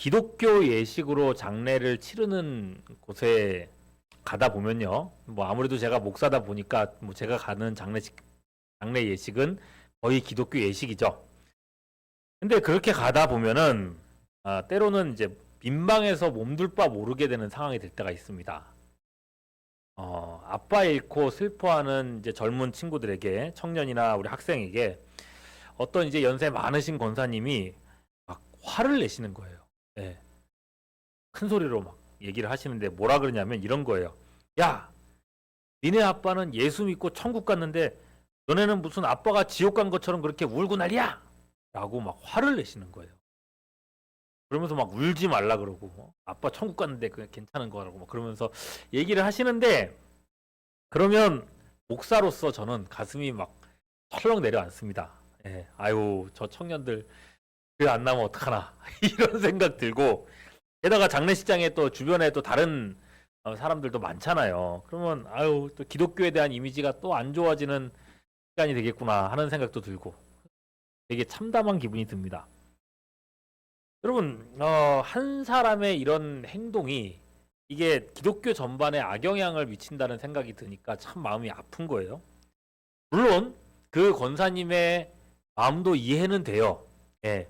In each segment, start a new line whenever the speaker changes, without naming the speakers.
기독교 예식으로 장례를 치르는 곳에 가다 보면요. 뭐 아무래도 제가 목사다 보니까 뭐 제가 가는 장례 예식은 거의 기독교 예식이죠. 근데 그렇게 가다 보면은 때로는 이제 빈방에서 몸둘 바 모르게 되는 상황이 될 때가 있습니다. 아빠 잃고 슬퍼하는 이제 젊은 친구들에게, 청년이나 우리 학생에게 어떤 이제 연세 많으신 권사님이 막 화를 내시는 거예요. 네. 큰 소리로 막 얘기를 하시는데 뭐라 그러냐면 이런 거예요. 야, 니네 아빠는 예수 믿고 천국 갔는데 너네는 무슨 아빠가 지옥 간 것처럼 그렇게 울고 난리야! 라고 막 화를 내시는 거예요. 그러면서 막 울지 말라 그러고, 아빠 천국 갔는데 그냥 괜찮은 거라고 막 그러면서 얘기를 하시는데, 그러면 목사로서 저는 가슴이 막 철렁 내려앉습니다. 예, 아유, 저 청년들 그 안 나면 어떡하나 이런 생각 들고, 게다가 장례식장에 또 주변에 또 다른 사람들도 많잖아요. 그러면 아유, 또 기독교에 대한 이미지가 또 안 좋아지는 시간이 되겠구나 하는 생각도 들고 되게 참담한 기분이 듭니다. 여러분, 한 사람의 이런 행동이 이게 기독교 전반에 악영향을 미친다는 생각이 드니까 참 마음이 아픈 거예요. 물론 그 권사님의 마음도 이해는 돼요. 예.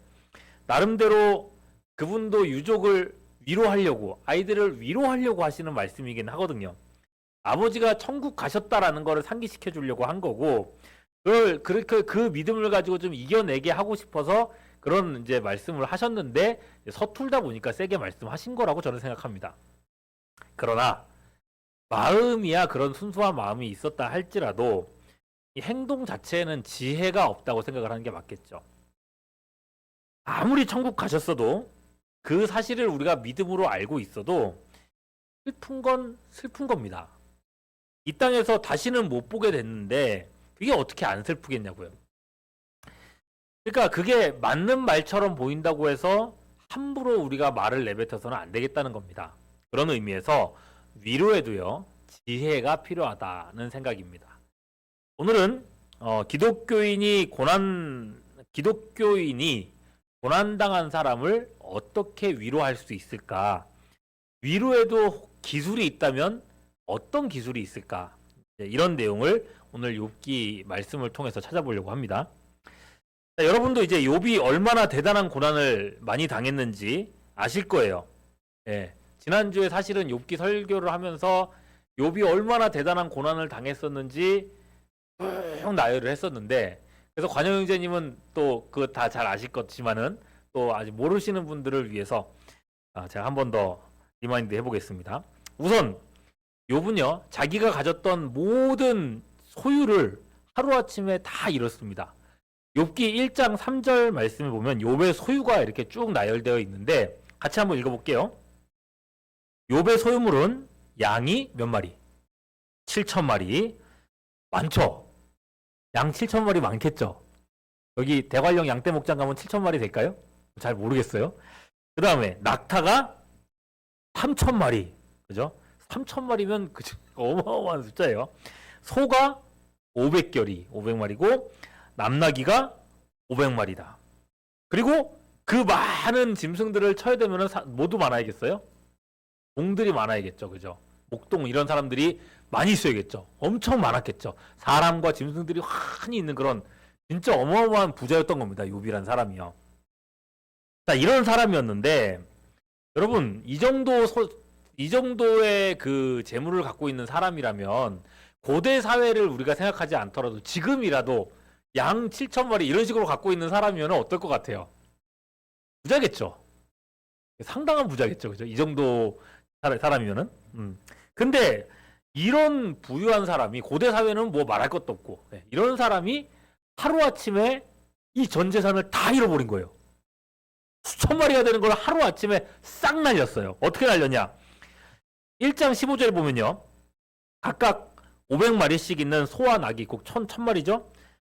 나름대로 그분도 유족을 위로하려고, 아이들을 위로하려고 하시는 말씀이긴 하거든요. 아버지가 천국 가셨다라는 거를 상기시켜 주려고 한 거고, 그걸 그렇게 그 믿음을 가지고 좀 이겨내게 하고 싶어서 그런 이제 말씀을 하셨는데, 서툴다 보니까 세게 말씀하신 거라고 저는 생각합니다. 그러나 마음이야 그런 순수한 마음이 있었다 할지라도 이 행동 자체에는 지혜가 없다고 생각을 하는 게 맞겠죠. 아무리 천국 가셨어도 그 사실을 우리가 믿음으로 알고 있어도 슬픈 건 슬픈 겁니다. 이 땅에서 다시는 못 보게 됐는데 그게 어떻게 안 슬프겠냐고요. 그러니까 그게 맞는 말처럼 보인다고 해서 함부로 우리가 말을 내뱉어서는 안 되겠다는 겁니다. 그런 의미에서 위로에도요, 지혜가 필요하다는 생각입니다. 오늘은 기독교인이 고난당한 사람을 어떻게 위로할 수 있을까? 위로에도 기술이 있다면 어떤 기술이 있을까? 이런 내용을 오늘 욥기 말씀을 통해서 찾아보려고 합니다. 자, 여러분도 이제 욥이 얼마나 대단한 고난을 많이 당했는지 아실 거예요. 예, 지난주에 사실은 욥기 설교를 하면서 욥이 얼마나 대단한 고난을 당했었는지 쭉 나열을 했었는데, 그래서 관영 형제님은 또 그거 다 잘 아실 것지만은 또 아직 모르시는 분들을 위해서 제가 한 번 더 리마인드 해보겠습니다. 우선 욥은요, 자기가 가졌던 모든 소유를 하루아침에 다 잃었습니다. 욥기 1장 3절 말씀을 보면 욥의 소유가 이렇게 쭉 나열되어 있는데, 같이 한번 읽어볼게요. 욥의 소유물은 양이 몇 마리? 7,000마리. 많죠? 양 7,000마리 많겠죠? 여기 대관령 양떼 목장 가면 7,000마리 될까요? 잘 모르겠어요. 그 다음에 낙타가 3,000마리. 그죠? 3,000마리면 어마어마한 숫자예요. 소가 500결이, 500마리고 남나귀가 500마리다. 그리고 그 많은 짐승들을 쳐야되면 모두 많아야겠어요? 동들이 많아야겠죠. 그죠? 목동 이런 사람들이 많이 있어야겠죠. 엄청 많았겠죠. 사람과 짐승들이 환히 있는 그런 진짜 어마어마한 부자였던 겁니다. 욥이란 사람이요. 자, 이런 사람이었는데, 여러분, 이 정도의 그 재물을 갖고 있는 사람이라면 고대 사회를 우리가 생각하지 않더라도 지금이라도 양 7,000마리 이런 식으로 갖고 있는 사람이면 어떨 것 같아요? 부자겠죠. 상당한 부자겠죠. 그죠? 이 정도 사람이면은. 근데 이런 부유한 사람이, 고대 사회는 뭐 말할 것도 없고, 이런 사람이 하루아침에 이 전 재산을 다 잃어버린 거예요. 수천 마리가 되는 걸 하루아침에 싹 날렸어요. 어떻게 날렸냐? 1장 15절에 보면요, 각각 500마리씩 있는 소와 낙이 꼭 1,000마리죠?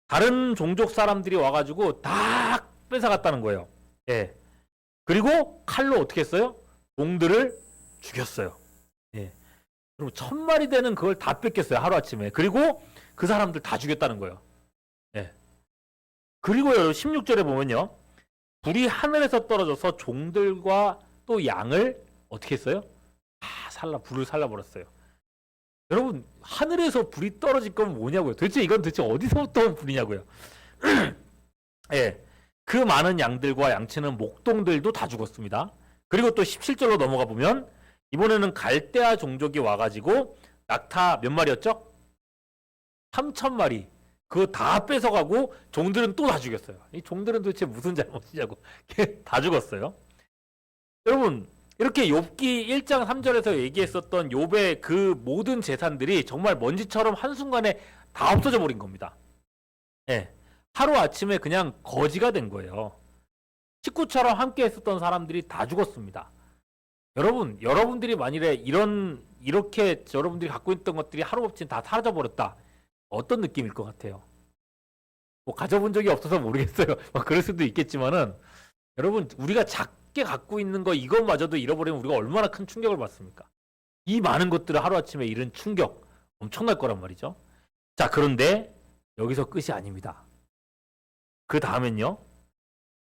다른 종족 사람들이 와가지고 다 뺏어갔다는 거예요. 예. 그리고 칼로 어떻게 했어요? 종들을 죽였어요. 예. 그럼 1,000마리 되는 그걸 다 뺏겼어요. 하루아침에. 그리고 그 사람들 다 죽였다는 거예요. 예. 그리고요, 16절에 보면요, 불이 하늘에서 떨어져서 종들과 또 양을 어떻게 했어요? 불을 살라버렸어요. 여러분, 하늘에서 불이 떨어질 건 뭐냐고요? 이건 도대체 어디서부터 온 불이냐고요? 예. 그 많은 양들과 양치는 목동들도 다 죽었습니다. 그리고 또 17절로 넘어가 보면 이번에는 갈대아 종족이 와가지고 낙타 몇 마리였죠? 3,000마리. 그거 다 뺏어가고 종들은 또 다 죽였어요. 이 종들은 도대체 무슨 잘못이냐고. 다 죽었어요. 여러분, 이렇게 욥기 1장 3절에서 얘기했었던 욥의 그 모든 재산들이 정말 먼지처럼 한순간에 다 없어져 버린 겁니다. 예. 하루아침에 그냥 거지가 된 거예요. 식구처럼 함께 했었던 사람들이 다 죽었습니다. 여러분들이 만일에 이렇게 여러분들이 갖고 있던 것들이 하루없이 다 사라져 버렸다. 어떤 느낌일 것 같아요? 뭐 가져본 적이 없어서 모르겠어요. 그럴 수도 있겠지만은 여러분, 우리가 작게 갖고 있는 거 이것마저도 잃어버리면 우리가 얼마나 큰 충격을 받습니까? 이 많은 것들을 하루아침에 잃은 충격 엄청날 거란 말이죠. 자, 그런데 여기서 끝이 아닙니다. 그 다음엔요,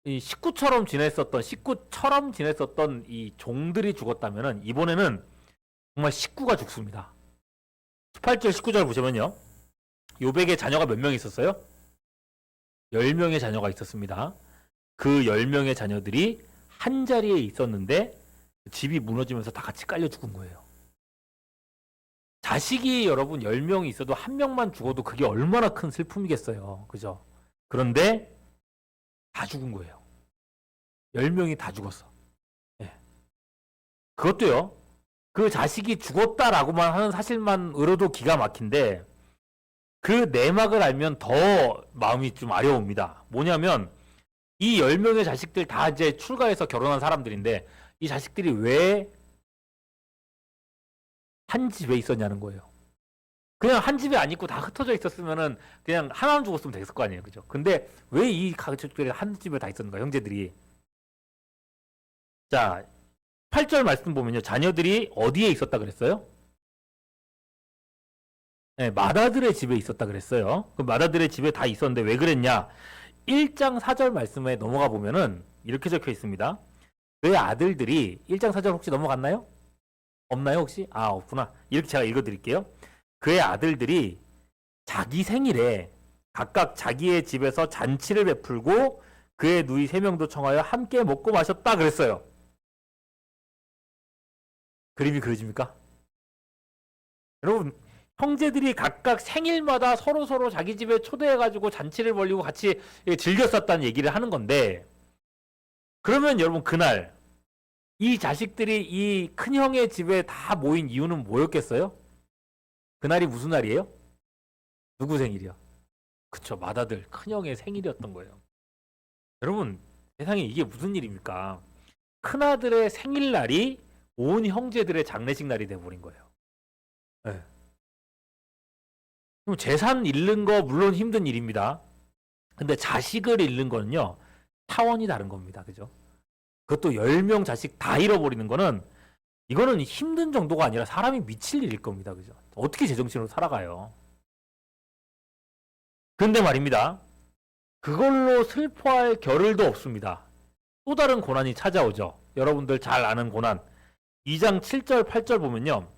이 식구처럼 지냈었던 이 종들이 죽었다면은 이번에는 정말 식구가 죽습니다. 18절 19절 보시면요, 욥에게 자녀가 몇 명 있었어요? 10명의 자녀가 있었습니다. 그 10명의 자녀들이 한 자리에 있었는데 집이 무너지면서 다 같이 깔려 죽은 거예요. 자식이 여러분 10명이 있어도 한 명만 죽어도 그게 얼마나 큰 슬픔이겠어요. 그죠? 그런데 다 죽은 거예요. 10명이 다 죽었어. 네. 그것도요, 그 자식이 죽었다라고만 하는 사실만으로도 기가 막힌데 그 내막을 알면 더 마음이 좀 아려옵니다. 뭐냐면 이 10명의 자식들 다 이제 출가해서 결혼한 사람들인데 이 자식들이 왜 한 집에 있었냐는 거예요. 그냥 한 집에 안 있고 다 흩어져 있었으면은 그냥 하나만 죽었으면 됐을 거 아니에요. 그죠? 근데 왜 이 가족들이 한 집에 다 있었는가, 형제들이. 자, 8절 말씀 보면요, 자녀들이 어디에 있었다 그랬어요? 네, 마다들의 집에 있었다 그랬어요. 그 마다들의 집에 다 있었는데 왜 그랬냐? 1장 4절 말씀에 넘어가 보면은 이렇게 적혀 있습니다. 그 아들들이 1장 4절 혹시 넘어갔나요? 없나요 혹시? 없구나. 이렇게 제가 읽어드릴게요. 그의 아들들이 자기 생일에 각각 자기의 집에서 잔치를 베풀고 그의 누이 3명도 청하여 함께 먹고 마셨다 그랬어요. 그림이 그려집니까? 여러분, 형제들이 각각 생일마다 서로 자기 집에 초대해가지고 잔치를 벌이고 같이 즐겼었다는 얘기를 하는 건데, 그러면 여러분 그날 이 자식들이 이 큰형의 집에 다 모인 이유는 뭐였겠어요? 그날이 무슨 날이에요? 누구 생일이요? 그쵸, 맏아들 큰형의 생일이었던 거예요. 여러분, 세상에 이게 무슨 일입니까? 큰아들의 생일날이 온 형제들의 장례식 날이 돼버린 거예요. 네. 그럼 재산 잃는 거 물론 힘든 일입니다. 근데 자식을 잃는 거는요, 차원이 다른 겁니다. 그죠? 그것도 10명 자식 다 잃어버리는 거는, 이거는 힘든 정도가 아니라 사람이 미칠 일일 겁니다. 그죠? 어떻게 제정신으로 살아가요? 근데 말입니다, 그걸로 슬퍼할 겨를도 없습니다. 또 다른 고난이 찾아오죠. 여러분들 잘 아는 고난. 2장 7절 8절 보면요,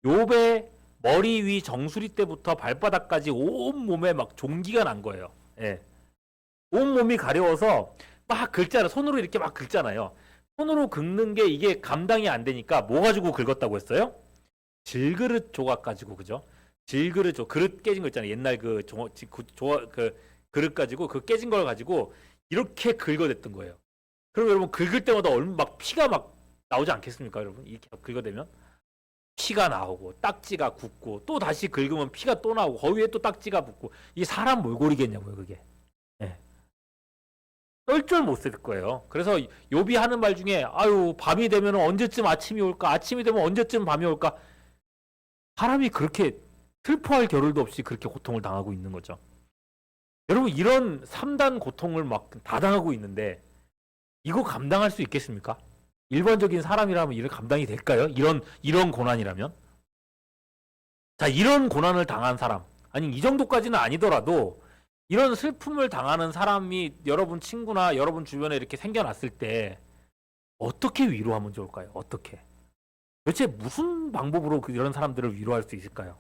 욥의 머리 위 정수리 때부터 발바닥까지 온 몸에 막 종기가 난 거예요. 예. 온 몸이 가려워서 막 긁잖아요. 손으로 이렇게 막 긁잖아요. 손으로 긁는 게 이게 감당이 안 되니까 뭐 가지고 긁었다고 했어요? 질그릇 조각 가지고, 그죠? 그릇 깨진 거 있잖아요. 옛날 그 그릇 가지고 그 깨진 걸 가지고 이렇게 긁어댔던 거예요. 그럼 여러분 긁을 때마다 막 피가 막 나오지 않겠습니까, 여러분? 이렇게 긁어대면 피가 나오고 딱지가 굳고 또 다시 긁으면 피가 또 나오고 거기에 또 딱지가 붙고, 이게 사람 몰골이겠냐고요, 그게. 네. 쩔쩔 못 쓸 거예요. 그래서 욥이 하는 말 중에 밤이 되면 언제쯤 아침이 올까? 아침이 되면 언제쯤 밤이 올까? 사람이 그렇게 슬퍼할 겨를도 없이 그렇게 고통을 당하고 있는 거죠. 여러분, 이런 3단 고통을 막 다 당하고 있는데 이거 감당할 수 있겠습니까? 일반적인 사람이라면 이런 감당이 될까요? 이런 고난이라면? 자, 이런 고난을 당한 사람, 아니 이 정도까지는 아니더라도 이런 슬픔을 당하는 사람이 여러분 친구나 여러분 주변에 이렇게 생겨났을 때 어떻게 위로하면 좋을까요? 어떻게? 도대체 무슨 방법으로 이런 사람들을 위로할 수 있을까요?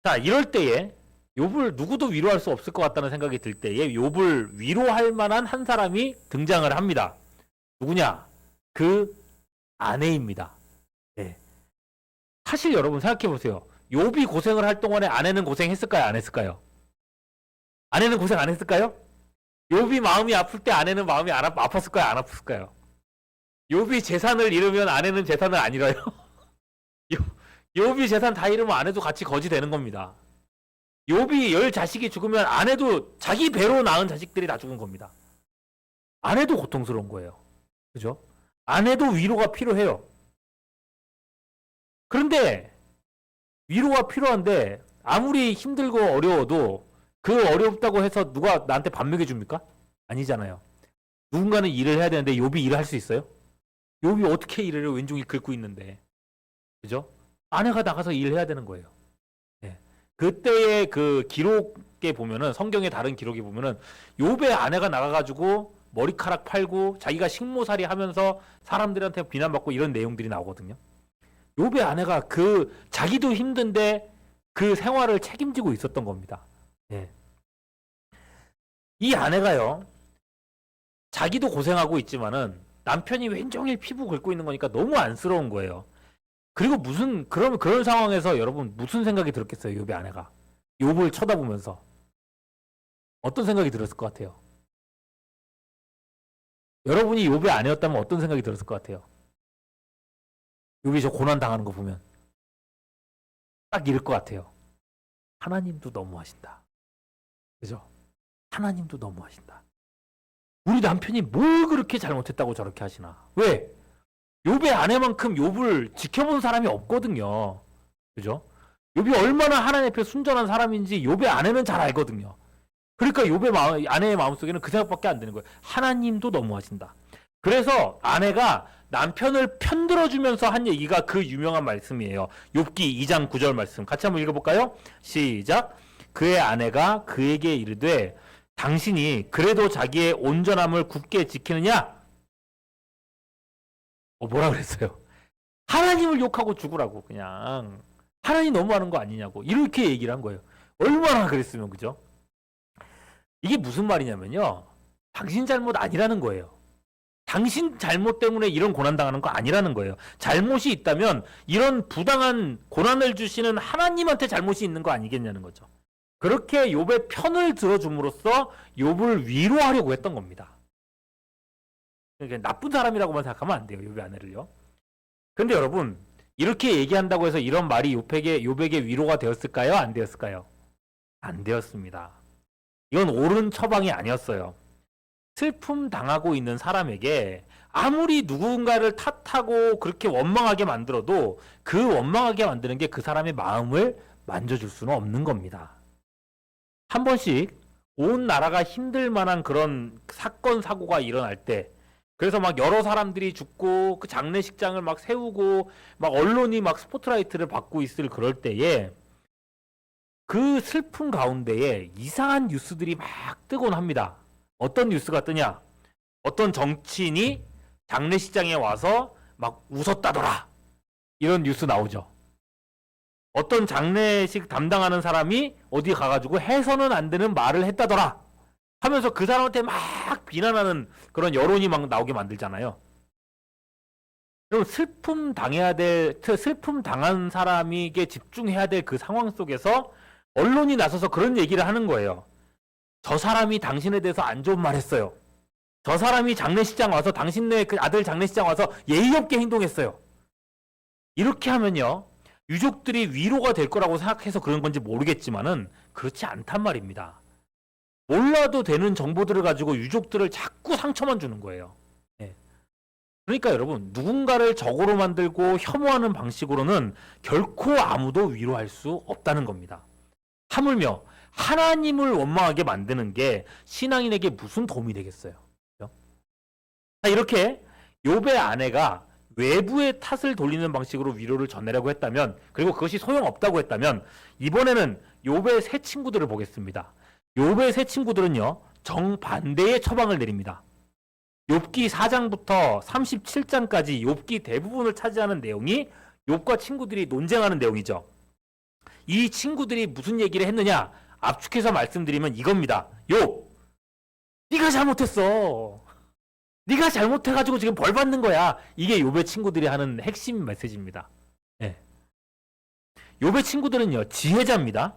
자, 이럴 때에 욥을 누구도 위로할 수 없을 것 같다는 생각이 들 때에 욥을 위로할 만한 한 사람이 등장을 합니다. 누구냐? 그 아내입니다. 네. 사실 여러분 생각해 보세요. 욥이 고생을 할 동안에 아내는 고생했을까요? 안 했을까요? 아내는 고생 안 했을까요? 욥이 마음이 아플 때 아내는 마음이 아팠을까요? 안 아팠을까요? 욥이 재산을 잃으면 아내는 재산을 안 잃어요. 욥이 재산 다 잃으면 아내도 같이 거지 되는 겁니다. 욥이 10자식이 죽으면 아내도 자기 배로 낳은 자식들이 다 죽은 겁니다. 아내도 고통스러운 거예요. 그죠? 아내도 위로가 필요해요. 그런데 위로가 필요한데 아무리 힘들고 어려워도 그 어렵다고 해서 누가 나한테 밥 먹여줍니까? 아니잖아요. 누군가는 일을 해야 되는데 욥이 일을 할 수 있어요? 욥이 어떻게 일을 해요? 왼종일 긁고 있는데. 그죠? 아내가 나가서 일을 해야 되는 거예요. 네. 그때의 그 기록에 보면은 성경의 다른 기록에 보면은 욥의 아내가 나가가지고 머리카락 팔고 자기가 식모살이 하면서 사람들한테 비난받고 이런 내용들이 나오거든요. 욥의 아내가 그 자기도 힘든데 그 생활을 책임지고 있었던 겁니다. 네. 이 아내가요, 자기도 고생하고 있지만은 남편이 왼종일 피부 긁고 있는 거니까 너무 안쓰러운 거예요. 그리고 그런 상황에서 여러분 무슨 생각이 들었겠어요, 욥의 아내가? 욥을 쳐다보면서 어떤 생각이 들었을 것 같아요? 여러분이 욥의 아내였다면 어떤 생각이 들었을 것 같아요? 욥이 저 고난 당하는 거 보면 딱 이럴 것 같아요. 하나님도 너무하신다. 그죠? 하나님도 너무하신다. 우리 남편이 뭘 그렇게 잘못했다고 저렇게 하시나? 왜? 욥의 아내만큼 욥을 지켜본 사람이 없거든요. 그죠? 욥이 얼마나 하나님 앞에 순전한 사람인지 욥의 아내는 잘 알거든요. 그러니까 욥의 아내의 마음속에는 그 생각밖에 안 되는 거예요. 하나님도 너무하신다. 그래서 아내가 남편을 편들어주면서 한 얘기가 그 유명한 말씀이에요. 욥기 2장 9절 말씀. 같이 한번 읽어볼까요? 시작. 그의 아내가 그에게 이르되 당신이 그래도 자기의 온전함을 굳게 지키느냐? 뭐라 그랬어요? 하나님을 욕하고 죽으라고 그냥. 하나님 너무하는 거 아니냐고 이렇게 얘기를 한 거예요. 얼마나 그랬으면 그죠? 이게 무슨 말이냐면요. 당신 잘못 아니라는 거예요. 당신 잘못 때문에 이런 고난당하는 거 아니라는 거예요. 잘못이 있다면 이런 부당한 고난을 주시는 하나님한테 잘못이 있는 거 아니겠냐는 거죠. 그렇게 욥의 편을 들어줌으로써 욥을 위로하려고 했던 겁니다. 그러니까 나쁜 사람이라고만 생각하면 안 돼요. 욥의 아내를요. 근데 여러분 이렇게 얘기한다고 해서 이런 말이 욥에게 위로가 되었을까요? 안 되었을까요? 안 되었습니다. 이건 옳은 처방이 아니었어요. 슬픔 당하고 있는 사람에게 아무리 누군가를 탓하고 그렇게 원망하게 만들어도 그 원망하게 만드는 게 그 사람의 마음을 만져줄 수는 없는 겁니다. 한 번씩 온 나라가 힘들 만한 그런 사건 사고가 일어날 때 그래서 막 여러 사람들이 죽고 그 장례식장을 막 세우고 막 언론이 막 스포트라이트를 받고 있을 그럴 때에 그 슬픔 가운데에 이상한 뉴스들이 막 뜨곤 합니다. 어떤 뉴스가 뜨냐? 어떤 정치인이 장례식장에 와서 막 웃었다더라. 이런 뉴스 나오죠. 어떤 장례식 담당하는 사람이 어디 가가지고 해서는 안 되는 말을 했다더라. 하면서 그 사람한테 막 비난하는 그런 여론이 막 나오게 만들잖아요. 그럼 슬픔 당한 사람에게 집중해야 될 그 상황 속에서 언론이 나서서 그런 얘기를 하는 거예요. 저 사람이 당신에 대해서 안 좋은 말 했어요. 저 사람이 장례식장 와서 당신네 그 아들 장례식장 와서 예의 없게 행동했어요. 이렇게 하면요. 유족들이 위로가 될 거라고 생각해서 그런 건지 모르겠지만은 그렇지 않단 말입니다. 몰라도 되는 정보들을 가지고 유족들을 자꾸 상처만 주는 거예요. 네. 그러니까 여러분 누군가를 적으로 만들고 혐오하는 방식으로는 결코 아무도 위로할 수 없다는 겁니다. 하물며 하나님을 원망하게 만드는 게 신앙인에게 무슨 도움이 되겠어요? 그렇죠? 이렇게 욥의 아내가 외부의 탓을 돌리는 방식으로 위로를 전하려고 했다면, 그리고 그것이 소용없다고 했다면, 이번에는 욥의 새 친구들을 보겠습니다. 욥의 새 친구들은요, 정반대의 처방을 내립니다. 욥기 4장부터 37장까지 욥기 대부분을 차지하는 내용이 욥과 친구들이 논쟁하는 내용이죠. 이 친구들이 무슨 얘기를 했느냐? 압축해서 말씀드리면 이겁니다. 욥, 네가 잘못했어. 네가 잘못해가지고 지금 벌 받는 거야. 이게 욥의 친구들이 하는 핵심 메시지입니다. 네. 욥의 친구들은요, 지혜자입니다.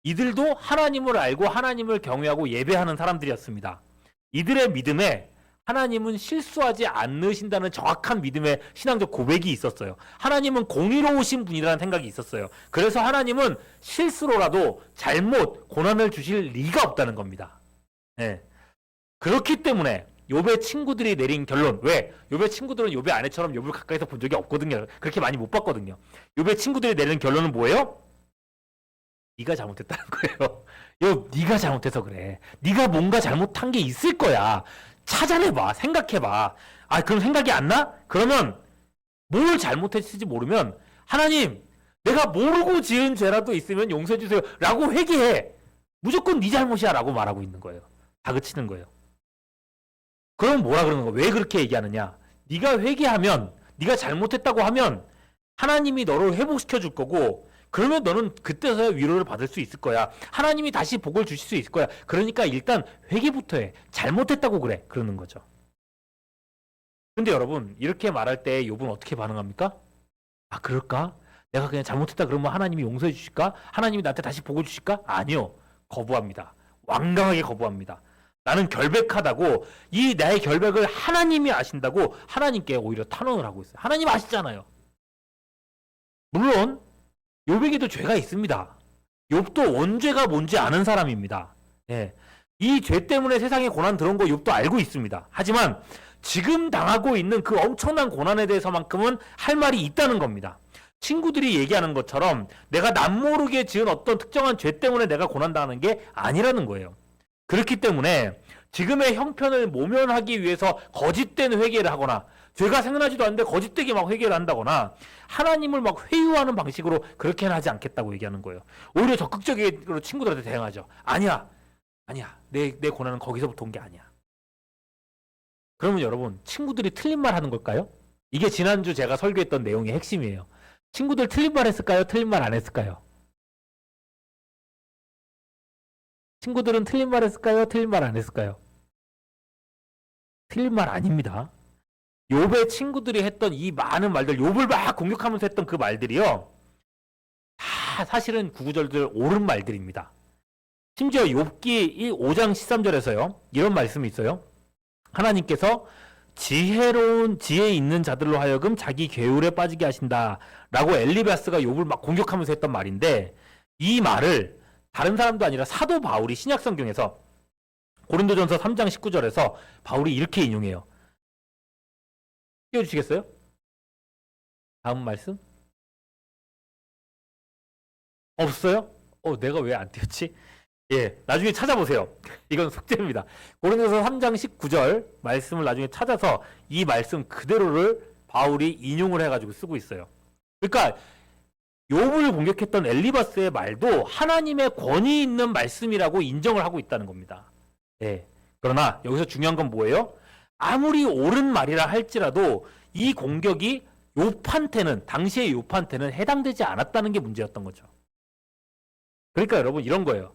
이들도 하나님을 알고 하나님을 경외하고 예배하는 사람들이었습니다. 이들의 믿음에 하나님은 실수하지 않으신다는 정확한 믿음의 신앙적 고백이 있었어요. 하나님은 공의로우신 분이라는 생각이 있었어요. 그래서 하나님은 실수로라도 잘못, 고난을 주실 리가 없다는 겁니다. 네. 그렇기 때문에 욥의 친구들이 내린 결론, 왜? 욥의 친구들은 욥의 아내처럼 욥을 가까이서 본 적이 없거든요. 그렇게 많이 못 봤거든요. 욥의 친구들이 내린 결론은 뭐예요? 네가 잘못했다는 거예요. 욥, 네가 잘못해서 그래. 네가 뭔가 잘못한 게 있을 거야. 찾아내봐, 생각해봐. 아, 그럼 생각이 안 나? 그러면 뭘 잘못했을지 모르면 하나님, 내가 모르고 지은 죄라도 있으면 용서해 주세요 라고 회개해. 무조건 네 잘못이야 라고 말하고 있는 거예요. 다그치는 거예요. 그럼 뭐라 그러는 거야? 왜 그렇게 얘기하느냐? 네가 회개하면, 네가 잘못했다고 하면 하나님이 너를 회복시켜 줄 거고, 그러면 너는 그때서야 위로를 받을 수 있을 거야. 하나님이 다시 복을 주실 수 있을 거야. 그러니까 일단 회개부터 해. 잘못했다고 그래. 그러는 거죠. 근데 여러분, 이렇게 말할 때 욥은 어떻게 반응합니까? 아, 그럴까? 내가 그냥 잘못했다 그러면 하나님이 용서해 주실까? 하나님이 나한테 다시 복을 주실까? 아니요. 거부합니다. 완강하게 거부합니다. 나는 결백하다고, 이 나의 결백을 하나님이 아신다고 하나님께 오히려 탄원을 하고 있어요. 하나님 아시잖아요. 물론 욥에게도 죄가 있습니다. 욥도 원죄가 뭔지 아는 사람입니다. 예. 이 죄 때문에 세상에 고난 들어온 거 욥도 알고 있습니다. 하지만 지금 당하고 있는 그 엄청난 고난에 대해서만큼은 할 말이 있다는 겁니다. 친구들이 얘기하는 것처럼 내가 남모르게 지은 어떤 특정한 죄 때문에 내가 고난당하는 게 아니라는 거예요. 그렇기 때문에 지금의 형편을 모면하기 위해서 거짓된 회개를 하거나, 죄가 생각나지도 않는데 거짓되게 막 회개를 한다거나, 하나님을 막 회유하는 방식으로 그렇게는 하지 않겠다고 얘기하는 거예요. 오히려 적극적으로 친구들한테 대응하죠. 아니야. 내 고난은 거기서부터 온 게 아니야. 그러면 여러분, 친구들이 틀린 말 하는 걸까요? 이게 지난주 제가 설교했던 내용의 핵심이에요. 친구들 틀린 말 했을까요? 틀린 말 안 했을까요? 친구들은 틀린 말 했을까요? 틀린 말 안 했을까요? 틀린 말 아닙니다. 욥의 친구들이 했던 이 많은 말들, 욥을 막 공격하면서 했던 그 말들이요, 다 사실은 구구절절 옳은 말들입니다. 심지어 욥기 5장 13절에서요 이런 말씀이 있어요. 하나님께서 지혜로운 지혜 있는 자들로 하여금 자기 계율에 빠지게 하신다 라고 엘리바스가 욥을 막 공격하면서 했던 말인데, 이 말을 다른 사람도 아니라 사도 바울이 신약성경에서 고린도전서 3장 19절에서 바울이 이렇게 인용해요. 띄워주시겠어요? 다음 말씀. 없어요? 내가 왜 안 띄웠지? 예, 나중에 찾아보세요. 이건 숙제입니다. 고린도서 3장 19절 말씀을 나중에 찾아서 이 말씀 그대로를 바울이 인용을 해가지고 쓰고 있어요. 그러니까 욥을 공격했던 엘리바스의 말도 하나님의 권위 있는 말씀이라고 인정을 하고 있다는 겁니다. 예. 그러나 여기서 중요한 건 뭐예요? 아무리 옳은 말이라 할지라도 이 공격이 욥한테는, 당시의 욥한테는 해당되지 않았다는 게 문제였던 거죠. 그러니까 여러분, 이런 거예요.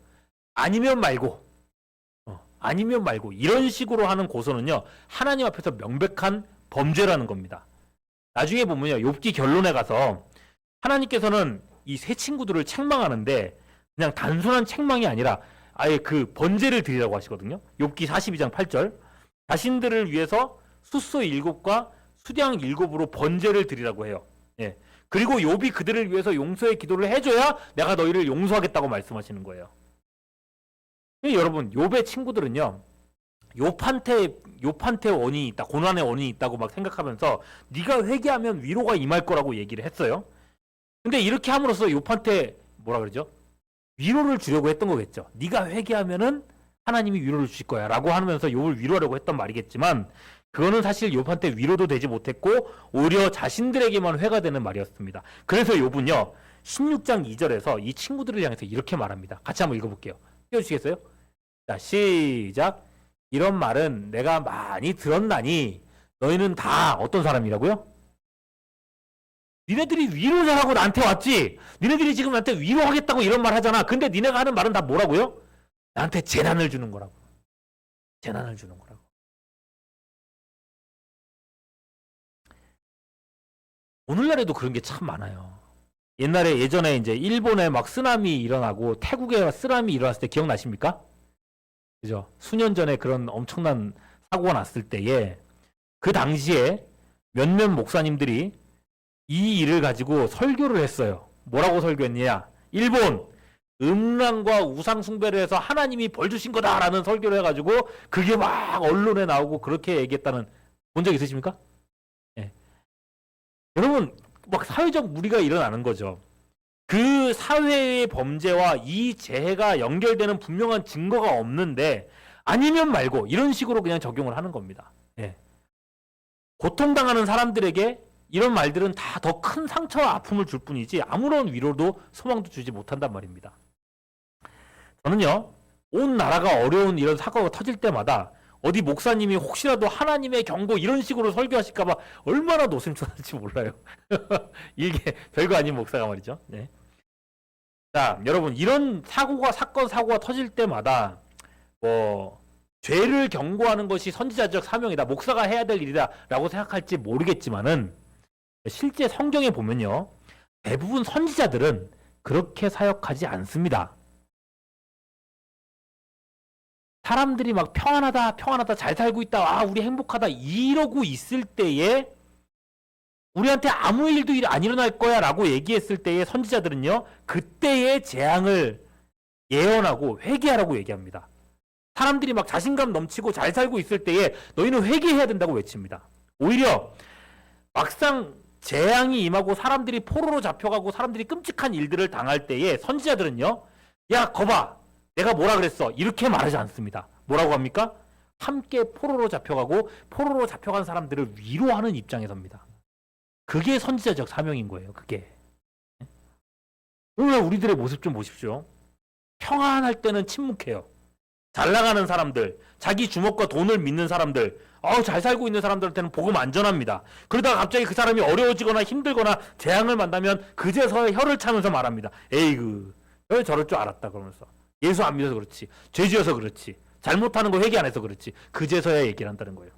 아니면 말고 이런 식으로 하는 고소는요, 하나님 앞에서 명백한 범죄라는 겁니다. 나중에 보면요, 욥기 결론에 가서 하나님께서는 이 세 친구들을 책망하는데 그냥 단순한 책망이 아니라 아예 그 번제를 드리라고 하시거든요. 욥기 42장 8절. 자신들을 위해서 숫소 7과 수량 7으로 번제를 드리라고 해요. 예. 그리고 욥이 그들을 위해서 용서의 기도를 해줘야 내가 너희를 용서하겠다고 말씀하시는 거예요. 여러분, 욥의 친구들은요, 욥한테 원인이 있다, 고난의 원인이 있다고 막 생각하면서 네가 회개하면 위로가 임할 거라고 얘기를 했어요. 근데 이렇게 함으로써 욥한테 뭐라 그러죠? 위로를 주려고 했던 거겠죠. 네가 회개하면은 하나님이 위로를 주실 거야 라고 하면서 욥을 위로하려고 했던 말이겠지만, 그거는 사실 욥한테 위로도 되지 못했고 오히려 자신들에게만 회가 되는 말이었습니다. 그래서 욥은요 16장 2절에서 이 친구들을 향해서 이렇게 말합니다. 같이 한번 읽어볼게요. 띄워주시겠어요? 자, 시작. 이런 말은 내가 많이 들었나니 너희는 다 어떤 사람이라고요? 니네들이 위로 잘하고 나한테 왔지. 니네들이 지금 나한테 위로하겠다고 이런 말 하잖아. 근데 니네가 하는 말은 다 뭐라고요? 나한테 재난을 주는 거라고. 재난을 주는 거라고. 오늘날에도 그런 게 참 많아요. 예전에 이제 일본에 막 쓰나미 일어나고 태국에 쓰나미 일어났을 때 기억나십니까? 그죠? 수년 전에 그런 엄청난 사고가 났을 때에 그 당시에 몇몇 목사님들이 이 일을 가지고 설교를 했어요. 뭐라고 설교했냐? 일본 음란과 우상 숭배를 해서 하나님이 벌 주신 거다라는 설교를 해가지고 그게 막 언론에 나오고 그렇게 얘기했다는 본 적 있으십니까? 네. 여러분 막 사회적 무리가 일어나는 거죠. 그 사회의 범죄와 이 재해가 연결되는 분명한 증거가 없는데 아니면 말고 이런 식으로 그냥 적용을 하는 겁니다. 네. 고통당하는 사람들에게 이런 말들은 다 더 큰 상처와 아픔을 줄 뿐이지 아무런 위로도 소망도 주지 못한단 말입니다. 저는요 온 나라가 어려운 이런 사고가 터질 때마다 어디 목사님이 혹시라도 하나님의 경고 이런 식으로 설교하실까봐 얼마나 노심초사할지 몰라요. 이게 별거 아닌 목사가 말이죠. 네. 자, 여러분 이런 사고가 터질 때마다 뭐 죄를 경고하는 것이 선지자적 사명이다. 목사가 해야 될 일이다 라고 생각할지 모르겠지만은 실제 성경에 보면요. 대부분 선지자들은 그렇게 사역하지 않습니다. 사람들이 막 평안하다, 잘 살고 있다, 우리 행복하다 이러고 있을 때에 우리한테 아무 일도 안 일어날 거야 라고 얘기했을 때에 선지자들은요. 그때의 재앙을 예언하고 회개하라고 얘기합니다. 사람들이 막 자신감 넘치고 잘 살고 있을 때에 너희는 회개해야 된다고 외칩니다. 오히려 막상 재앙이 임하고 사람들이 포로로 잡혀가고 사람들이 끔찍한 일들을 당할 때에 선지자들은요. 야 거봐 내가 뭐라 그랬어 이렇게 말하지 않습니다. 뭐라고 합니까? 함께 포로로 잡혀가고 포로로 잡혀간 사람들을 위로하는 입장에 섭니다. 그게 선지자적 사명인 거예요. 그게. 오늘 우리들의 모습 좀 보십시오. 평안할 때는 침묵해요. 잘 나가는 사람들, 자기 주먹과 돈을 믿는 사람들, 잘 살고 있는 사람들한테는 복음 안전합니다. 그러다가 갑자기 그 사람이 어려워지거나 힘들거나 재앙을 만나면 그제서야 혀를 차면서 말합니다. 에이그, 왜 저럴 줄 알았다 그러면서. 예수 안 믿어서 그렇지. 죄 지어서 그렇지. 잘못하는 거 회개 안 해서 그렇지. 그제서야 얘기를 한다는 거예요.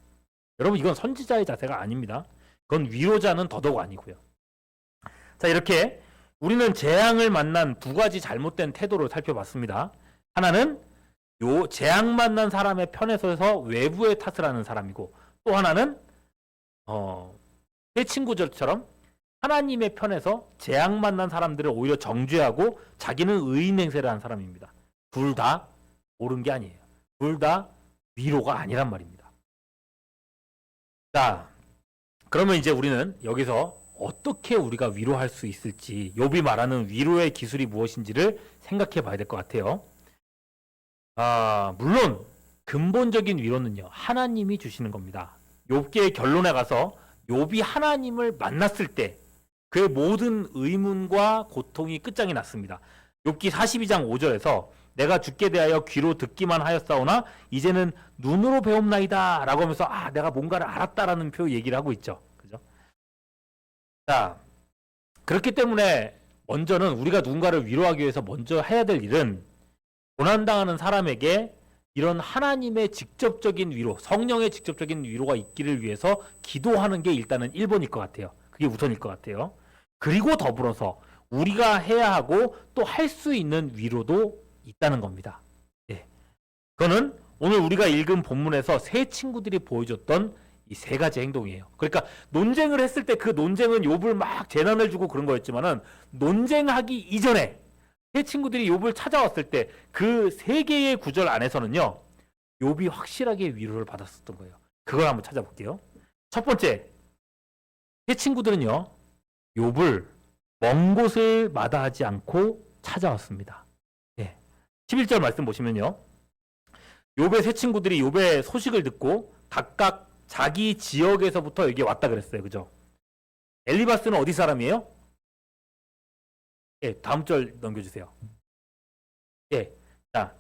여러분 이건 선지자의 자세가 아닙니다. 그건 위로자는 더더욱 아니고요. 자, 이렇게 우리는 재앙을 만난 두 가지 잘못된 태도를 살펴봤습니다. 하나는 요 재앙 만난 사람의 편에 서서 외부의 탓을 하는 사람이고 또 하나는 새 친구들처럼 하나님의 편에서 재앙 만난 사람들을 오히려 정죄하고 자기는 의인 행세를 한 사람입니다. 둘 다 옳은 게 아니에요. 둘 다 위로가 아니란 말입니다. 자, 그러면 이제 우리는 여기서 어떻게 우리가 위로할 수 있을지 욥이 말하는 위로의 기술이 무엇인지를 생각해 봐야 될 것 같아요. 물론 근본적인 위로는요. 하나님이 주시는 겁니다. 욥기의 결론에 가서 욥이 하나님을 만났을 때 그의 모든 의문과 고통이 끝장이 났습니다. 욥기 42장 5절에서 내가 주께 대하여 귀로 듣기만 하였사오나 이제는 눈으로 배움나이다 라고 하면서 내가 뭔가를 알았다라는 표 얘기를 하고 있죠. 그죠? 자, 그렇기 때문에 먼저는 우리가 누군가를 위로하기 위해서 먼저 해야 될 일은 고난당하는 사람에게 이런 하나님의 직접적인 위로, 성령의 직접적인 위로가 있기를 위해서 기도하는 게 일단은 1번일 것 같아요. 그게 우선일 것 같아요. 그리고 더불어서 우리가 해야 하고 또 할 수 있는 위로도 있다는 겁니다. 예. 그거는 오늘 우리가 읽은 본문에서 세 친구들이 보여줬던 이 세 가지 행동이에요. 그러니까 논쟁을 했을 때 그 논쟁은 욥을 막 재난을 주고 그런 거였지만은 논쟁하기 이전에 세 친구들이 욥을 찾아왔을 때 그 세 개의 구절 안에서는요. 욥이 확실하게 위로를 받았었던 거예요. 그걸 한번 찾아볼게요. 첫 번째, 세 친구들은요. 욥을 먼 곳을 마다하지 않고 찾아왔습니다. 예. 11절 말씀 보시면요. 욥의 세 친구들이 욥의 소식을 듣고 각각 자기 지역에서부터 여기 왔다 그랬어요. 그죠? 엘리바스는 어디 사람이에요? 예, 다음 절 넘겨주세요. 예, 자,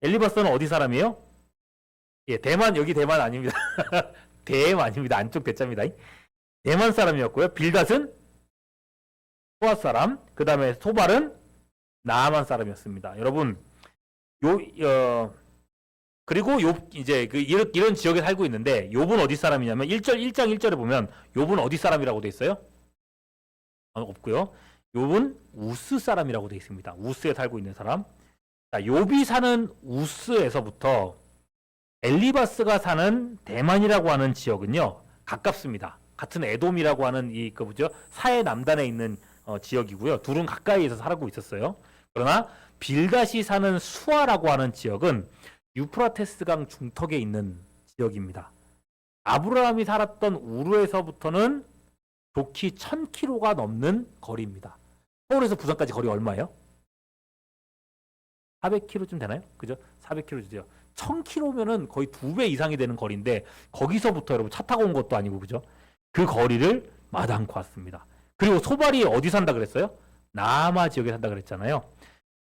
엘리바스는 어디 사람이에요? 예, 대만, 여기 대만 아닙니다. 대만입니다. 안쪽 대자입니다. 대만 사람이었고요. 빌닷은 소아 사람, 그 다음에 소발은 나아만 사람이었습니다. 여러분, 그리고 욥, 이제 이런 지역에 살고 있는데, 욥은 어디 사람이냐면, 1장 1절에 보면, 욥은 어디 사람이라고 돼 있어요? 없고요. 욥은 우스 사람이라고 돼 있습니다. 우스에 살고 있는 사람. 자, 욥이 사는 우스에서부터 엘리바스가 사는 대만이라고 하는 지역은요, 가깝습니다. 같은 에돔이라고 하는 뭐죠? 사해 남단에 있는 지역이고요. 둘은 가까이에서 살고 있었어요. 그러나 빌닷이 사는 수아라고 하는 지역은 유프라테스강 중턱에 있는 지역입니다. 아브라함이 살았던 우르에서부터는 좋기 1000km가 넘는 거리입니다. 서울에서 부산까지 거리 얼마예요? 400km쯤 되나요? 그죠? 400km죠. 1000km면은 거의 2배 이상이 되는 거리인데 거기서부터 여러분 차 타고 온 것도 아니고 그죠? 그 거리를 마다않고 왔습니다. 그리고 소발이 어디 산다 그랬어요? 나아마 지역에 산다 그랬잖아요.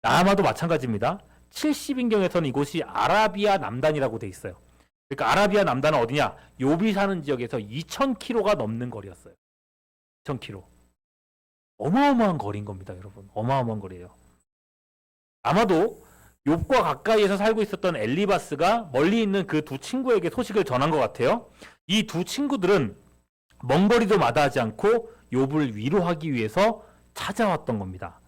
나아마도 마찬가지입니다. 70인경에서는 이곳이 아라비아 남단이라고 돼 있어요. 그러니까 아라비아 남단은 어디냐? 욥이 사는 지역에서 2000km가 넘는 거리였어요. 2000km. 어마어마한 거리인 겁니다, 여러분. 어마어마한 거리예요. 아마도 욥과 가까이에서 살고 있었던 엘리바스가 멀리 있는 그 두 친구에게 소식을 전한 것 같아요. 이 두 친구들은 먼 거리도 마다하지 않고 욥을 위로하기 위해서 찾아왔던 겁니다.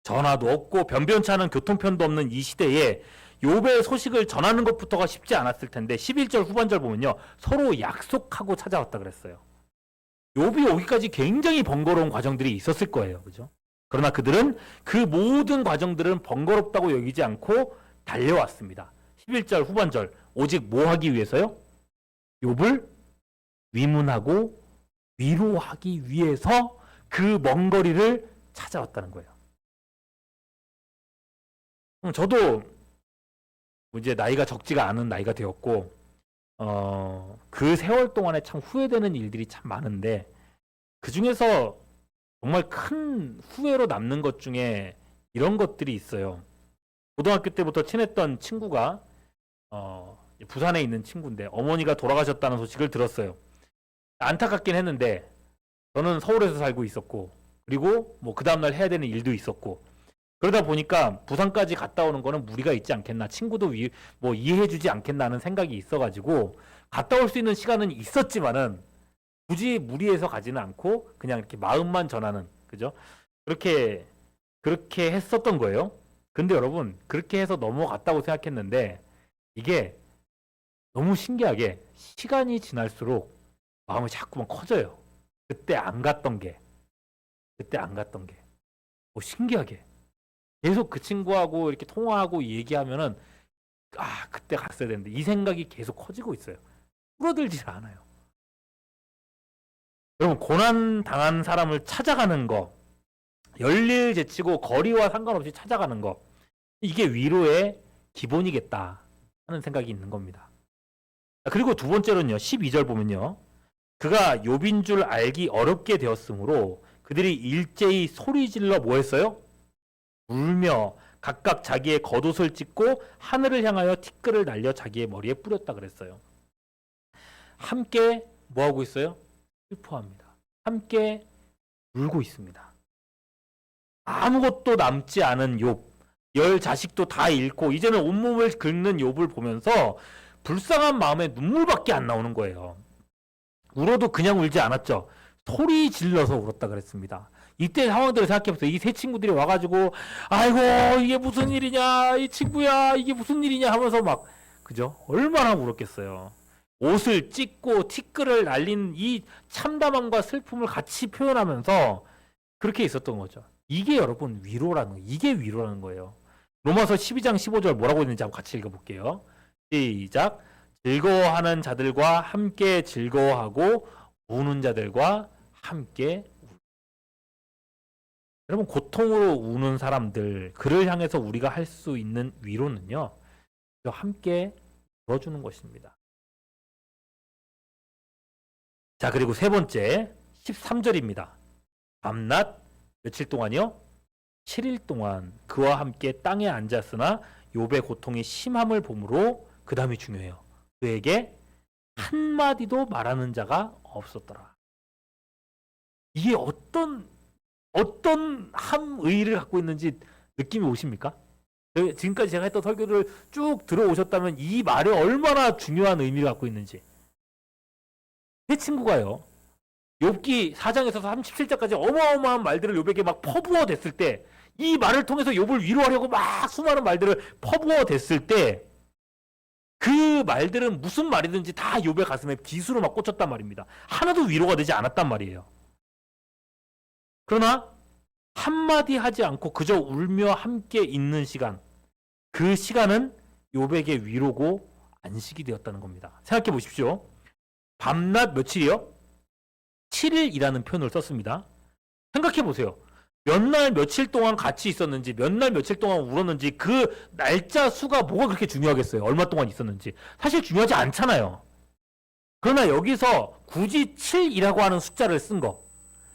전화도 없고 변변치 않은 교통편도 없는 이 시대에 욥의 소식을 전하는 것부터가 쉽지 않았을 텐데 11절 후반절 보면요. 서로 약속하고 찾아왔다 그랬어요. 욥이 오기까지 굉장히 번거로운 과정들이 있었을 거예요. 그죠? 그러나 그들은 그 모든 과정들은 번거롭다고 여기지 않고 달려왔습니다. 11절 후반절 오직 뭐 하기 위해서요? 욥을 위문하고 위로하기 위해서 그 먼 거리를 찾아왔다는 거예요. 저도 이제 나이가 적지가 않은 나이가 되었고 그 세월 동안에 참 후회되는 일들이 참 많은데 그 중에서 정말 큰 후회로 남는 것 중에 이런 것들이 있어요. 고등학교 때부터 친했던 친구가 부산에 있는 친구인데 어머니가 돌아가셨다는 소식을 들었어요. 안타깝긴 했는데 저는 서울에서 살고 있었고 그리고 뭐 그 다음날 해야 되는 일도 있었고 그러다 보니까 부산까지 갔다 오는 거는 무리가 있지 않겠나, 친구도 뭐 이해해주지 않겠나 하는 생각이 있어가지고 갔다 올 수 있는 시간은 있었지만은 굳이 무리해서 가지는 않고 그냥 이렇게 마음만 전하는, 그죠? 그렇게 했었던 거예요. 근데 여러분 그렇게 해서 넘어갔다고 생각했는데 이게 너무 신기하게 시간이 지날수록 마음이 자꾸만 커져요. 그때 안 갔던 게 뭐 신기하게 계속 그 친구하고 이렇게 통화하고 얘기하면은 그때 갔어야 되는데 이 생각이 계속 커지고 있어요. 줄어들지 않아요. 여러분 고난 당한 사람을 찾아가는 거, 열일 제치고 거리와 상관없이 찾아가는 거, 이게 위로의 기본이겠다 하는 생각이 있는 겁니다. 그리고 두 번째로는요, 12절 보면요, 그가 욥인 줄 알기 어렵게 되었으므로 그들이 일제히 소리질러 뭐 했어요? 울며 각각 자기의 겉옷을 찢고 하늘을 향하여 티끌을 날려 자기의 머리에 뿌렸다 그랬어요. 함께 뭐 하고 있어요? 슬퍼합니다. 함께 울고 있습니다. 아무것도 남지 않은 욥, 10 자식도 다 잃고 이제는 온몸을 긁는 욥을 보면서 불쌍한 마음에 눈물밖에 안 나오는 거예요. 울어도 그냥 울지 않았죠. 소리 질러서 울었다 그랬습니다. 이때 상황들을 생각해보세요. 이 세 친구들이 와가지고 아이고 이게 무슨 일이냐, 이 친구야 이게 무슨 일이냐 하면서 막, 그죠? 얼마나 울었겠어요. 옷을 찢고 티끌을 날린 이 참담함과 슬픔을 같이 표현하면서 그렇게 있었던 거죠. 이게 여러분 위로라는 거예요. 이게 위로라는 거예요. 로마서 12장 15절 뭐라고 있는지 한번 같이 읽어볼게요. 시작. 즐거워하는 자들과 함께 즐거워하고 우는 자들과 함께 여러분 고통으로 우는 사람들, 그를 향해서 우리가 할 수 있는 위로는요, 함께 울어주는 것입니다. 자, 그리고 세 번째 13절입니다. 밤낮 며칠 동안이요? 7일 동안 그와 함께 땅에 앉았으나 욥의 고통이 심함을 보므로, 그 다음이 중요해요. 그에게 한마디도 말하는 자가 없었더라. 이게 어떤 함의를 갖고 있는지 느낌이 오십니까? 지금까지 제가 했던 설교를 쭉 들어오셨다면 이 말이 얼마나 중요한 의미를 갖고 있는지. 세 친구가요, 욥기 4장에서 37장까지 어마어마한 말들을 욥에게 막 퍼부어 댔을 때, 이 말을 통해서 욥을 위로하려고 막 수많은 말들을 퍼부어 댔을 때, 그 말들은 무슨 말이든지 다 욥의 가슴에 빗으로 막 꽂혔단 말입니다. 하나도 위로가 되지 않았단 말이에요. 그러나 한마디 하지 않고 그저 울며 함께 있는 시간, 그 시간은 욥에게 위로고 안식이 되었다는 겁니다. 생각해 보십시오. 밤낮 며칠이요? 7일이라는 표현을 썼습니다. 생각해 보세요. 몇 날 며칠 동안 같이 있었는지, 몇 날 며칠 동안 울었는지, 그 날짜 수가 뭐가 그렇게 중요하겠어요? 얼마 동안 있었는지. 사실 중요하지 않잖아요. 그러나 여기서 굳이 7이라고 하는 숫자를 쓴 거,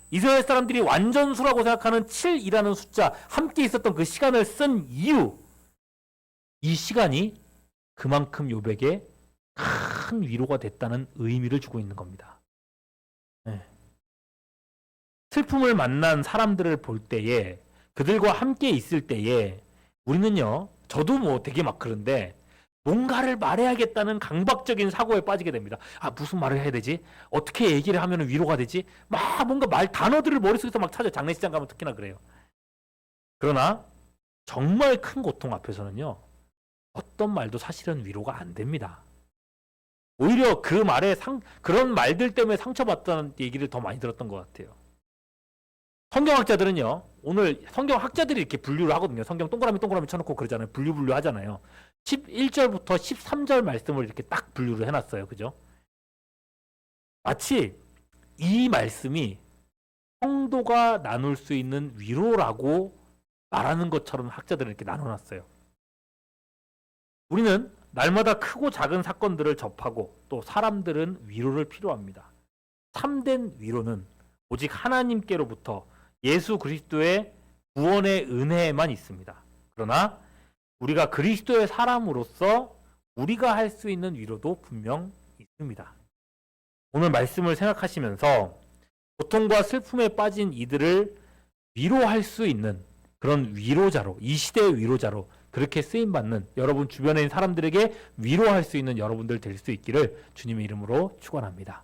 이스라엘 사람들이 완전수라고 생각하는 7이라는 숫자, 함께 있었던 그 시간을 쓴 이유, 이 시간이 그만큼 욥에게 큰 위로가 됐다는 의미를 주고 있는 겁니다. 네. 슬픔을 만난 사람들을 볼 때에, 그들과 함께 있을 때에 우리는요, 저도 뭐 되게 막 그런데 뭔가를 말해야겠다는 강박적인 사고에 빠지게 됩니다. 아, 무슨 말을 해야 되지? 어떻게 얘기를 하면 위로가 되지? 막 뭔가 단어들을 머릿속에서 막 찾아. 장례식장 가면 특히나 그래요. 그러나 정말 큰 고통 앞에서는요, 어떤 말도 사실은 위로가 안 됩니다. 오히려 그 말에 그런 말들 때문에 상처받다는 얘기를 더 많이 들었던 것 같아요. 성경학자들은요, 오늘 성경학자들이 이렇게 분류를 하거든요. 성경 동그라미 쳐놓고 그러잖아요. 분류 하잖아요. 11절부터 13절 말씀을 이렇게 딱 분류를 해놨어요. 그죠? 마치 이 말씀이 성도가 나눌 수 있는 위로라고 말하는 것처럼 학자들은 이렇게 나눠놨어요. 우리는 날마다 크고 작은 사건들을 접하고, 또 사람들은 위로를 필요합니다. 참된 위로는 오직 하나님께로부터 예수 그리스도의 구원의 은혜에만 있습니다. 그러나 우리가 그리스도의 사람으로서 우리가 할 수 있는 위로도 분명 있습니다. 오늘 말씀을 생각하시면서 고통과 슬픔에 빠진 이들을 위로할 수 있는 그런 위로자로, 이 시대의 위로자로 그렇게 쓰임받는, 여러분 주변에 있는 사람들에게 위로할 수 있는 여러분들 될 수 있기를 주님의 이름으로 축원합니다.